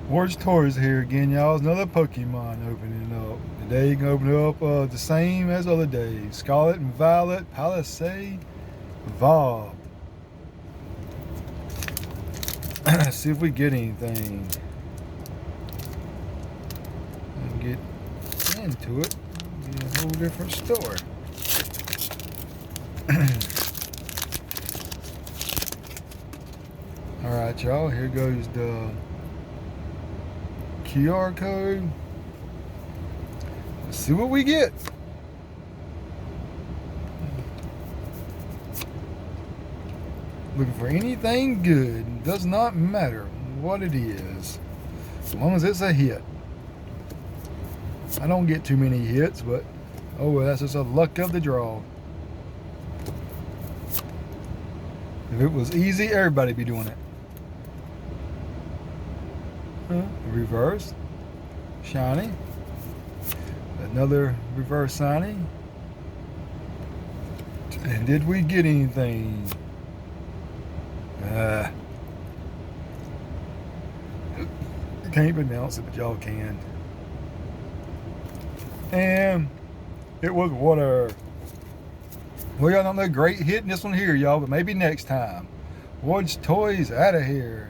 Ward's Toys here again, y'all. It's another Pokemon opening up. Today you can open it up the same as other days. Scarlet and Violet, Palisade, Evolve. See if we get anything. And get into it. Be a whole different story. Alright, y'all. Here goes the QR code. Let's see what we get. Looking for anything good. Does not matter what it is, as long as it's a hit. I don't get too many hits, but oh well, that's just a luck of the draw. If it was easy, everybody'd be doing it. Reverse, shiny, another reverse shiny. And did we get anything? I can't pronounce it, but y'all can. And it was water. Well, y'all don't know, great hitting this one here, y'all, but maybe next time. Ward's Toys out of here.